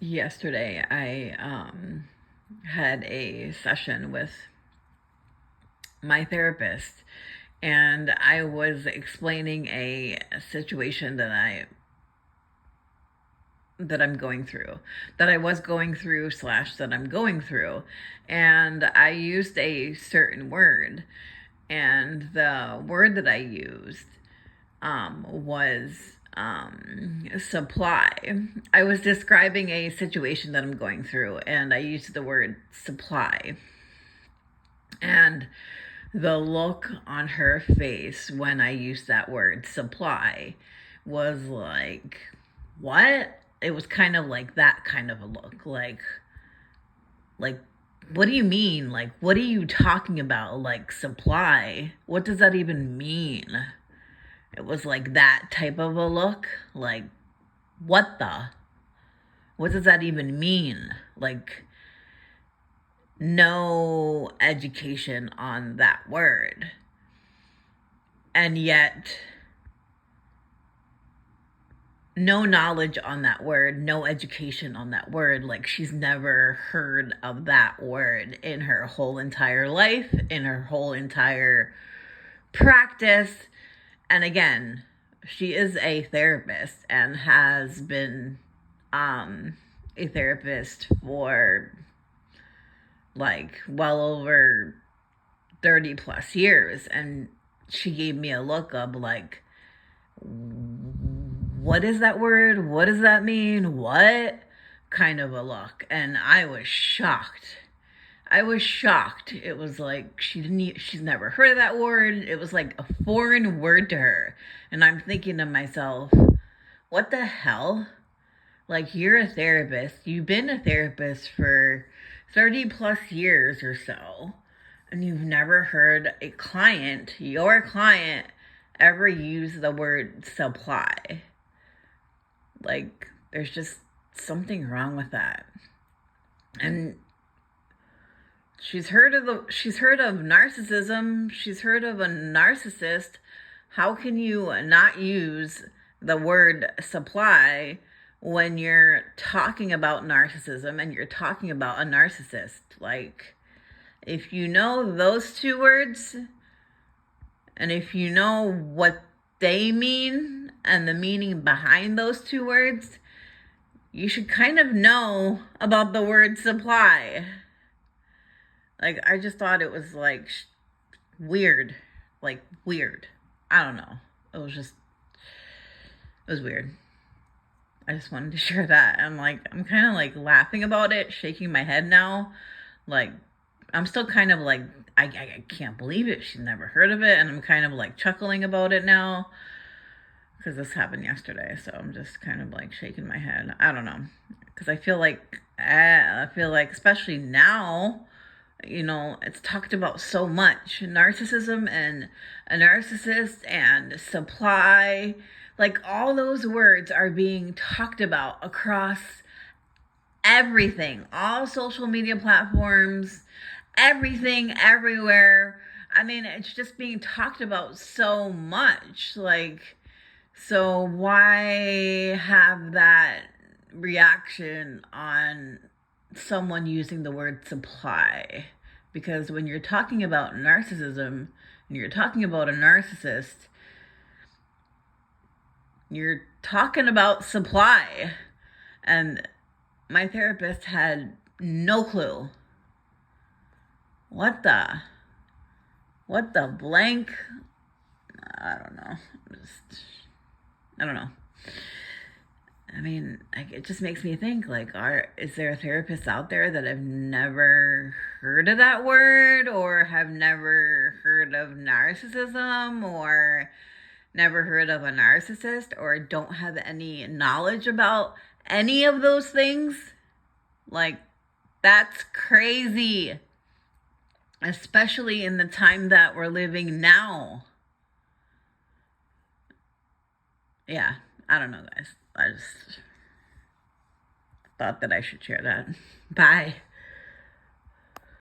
Yesterday, I had a session with my therapist, and I was explaining a situation that I'm going through, that I was going through slash that I'm going through, and I used a certain word, and the word that I used was supply. I was describing a situation that I'm going through, and I used the word supply. And the look on her face when I used that word supply was like, what? It was kind of like that kind of a look. Like, what do you mean? Like, what are you talking about? Like, supply? What does that even mean? It was like that type of a look. Like, what the? What does that even mean? Like, no education on that word. And yet, no knowledge on that word, no education on that word. Like, she's never heard of that word in her whole entire life, in her whole entire practice. And again, she is a therapist and has been a therapist for like well over 30 plus years. And she gave me a look of like, what is that word? What does that mean? What kind of a look? And I was shocked. I was shocked. It was like she's never heard of that word. It was like a foreign word to her. And I'm thinking to myself, what the hell? Like, you're a therapist. You've been a therapist for 30 plus years or so. And you've never heard your client, ever use the word supply. Like, there's just something wrong with that. And she's heard of narcissism. She's heard of a narcissist. How can you not use the word supply when you're talking about narcissism and you're talking about a narcissist? Like, if you know those two words, and if you know what they mean and the meaning behind those two words, you should kind of know about the word supply. Like, I just thought it was like weird. Like, weird. I don't know. It was weird. I just wanted to share that. I'm kind of like laughing about it, shaking my head now. Like, I'm still kind of like, I can't believe it. She's never heard of it. And I'm kind of like chuckling about it now because this happened yesterday. So I'm just kind of like shaking my head. I don't know. Because I feel like, especially now, it's talked about so much. Narcissism and a narcissist and supply. Like, all those words are being talked about across everything, all social media platforms, everything, everywhere. I mean, it's just being talked about so much. Like, so why have that reaction on someone using the word supply? Because when you're talking about narcissism and you're talking about a narcissist, you're talking about supply. And my therapist had no clue. What the blank? I don't know. I don't know. I mean, it just makes me think, like, is there therapists out there that have never heard of that word, or have never heard of narcissism, or never heard of a narcissist, or don't have any knowledge about any of those things? Like, that's crazy. Especially in the time that we're living now. Yeah, I don't know, guys. I just thought that I should share that. Bye.